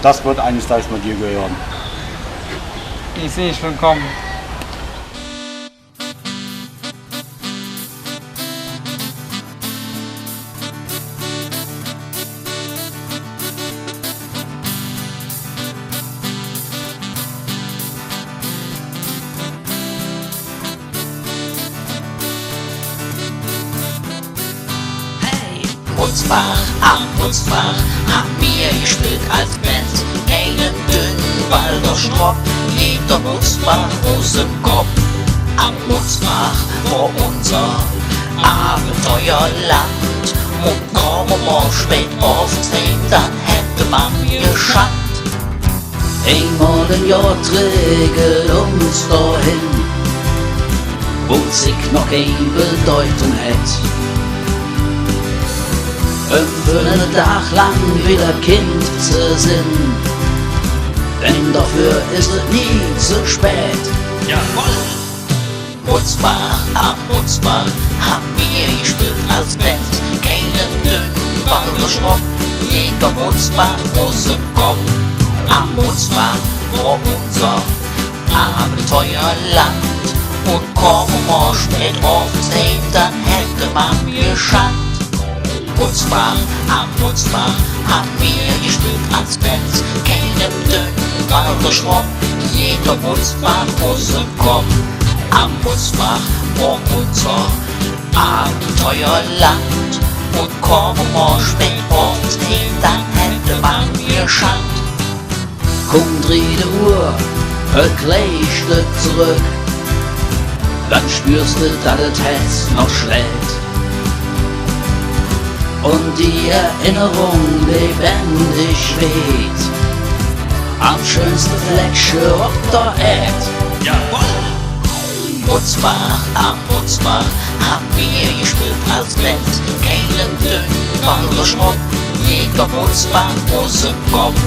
Das wird eines Tages mal dir gehören. Ich sehe schon kommen. Am Mutzbach haben wir gespielt als Band. Einen dünnen Waldorfstock, jeder Mutzbach aus dem Kopf. Am Mutzbach war unser Abenteuerland. Und kaum mal spät auftreten, dann hätte man geschafft. Einmal im Jahr trägt uns dahin, wo sich noch keine Bedeutung hat. Für einen Tag lang wieder Kind zu sein, denn dafür ist es nie zu spät. Jawohl! Mutzbach, am Mutzbach haben wir gespielt als Band. Keinen dünnen Waldorfstock, jeder Mutzbach aus dem Kopf. Am Mutzbach war unser Abenteuerland. Und kaum mal spät auftreten, dann hätte man geschafft. Mutzbach, am Mutzbach haben wir gespielt als Band. Keinen dünnen Waldorfstock, jeder Mutzbach aus dem Kopf. Am Mutzbach war unser Abenteuerland. Und kaum mal spät auftreten, dann hätte man geschafft. Kommt 3 Uhr, ein kleines Stück zurück, dann spürst du, dass das Herz noch schlägt. Und die Erinnerung lebendig schwebt am schönsten Fleckchen auf der Erde. Jawohl! Mutzbach, am Mutzbach haben wir gespielt als Band. Keinen dünnen Waldorfstock, jeder Mutzbach aus dem Kopf.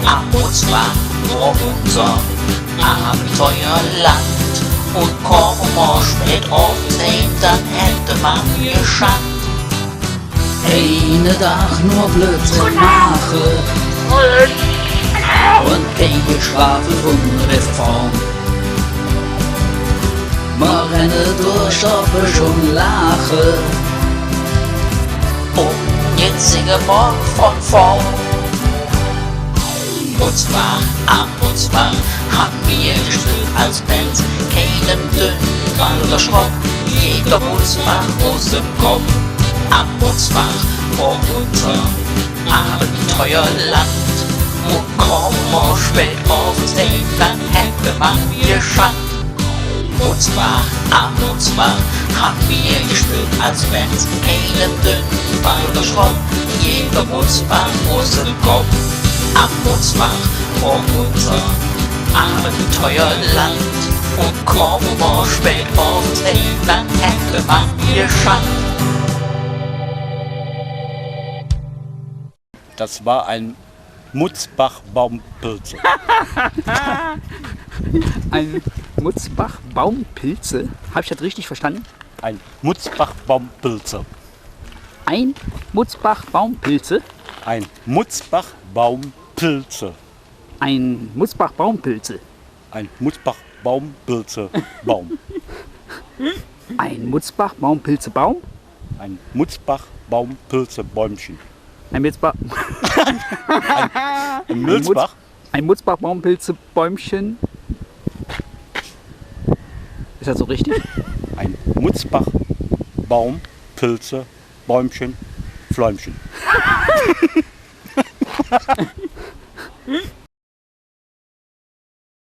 Am Mutzbach war unser Abenteuerland. Und kaum mal spät auftreten, dann hätte man geschafft. Eine Tag nur Blödsinn machen und kein Geschwafel von Reform. Man renne durch, aber schon lache und jetzt singe morgen von vorn. Mutzbach, am Mutzbach haben wir gespielt als Band. Keinen dünnen Waldorfstock, jeder Mutzbach aus dem Kopf. Am Mutzbach war unser Abenteuerland. Und kaum mal spät auftreten, dann hätte man geschafft. Mutzbach, am Mutzbach haben wir gespielt als Band. Keinen dünnen Waldorfstock, jeder Mutzbach aus dem Kopf. Am Mutzbach war unser Abenteuerland. Und kaum mal spät auftreten, dann hätte man geschafft. Das war ein Mutzbach-Baumpilze. Ein Mutzbach-Baumpilze? Habe ich das richtig verstanden? Ein Mutzbach-Baumpilze. Ein Mutzbach-Baumpilze? Ein Mutzbach-Baumpilze. Ein Mutzbach-Baumpilze. Ein Mutzbach-Baumpilze-Baum. Ein Mutzbach-Baumpilze-Baum? Ein Mutzbach-Baumpilze-Bäumchen. Ein Mutzbach... Ein Milzbach? Ein Mutzbach-Baumpilze-Bäumchen. Ist das so richtig? Ein Mutzbach-Baum, Pilze, Bäumchen, Fläumchen.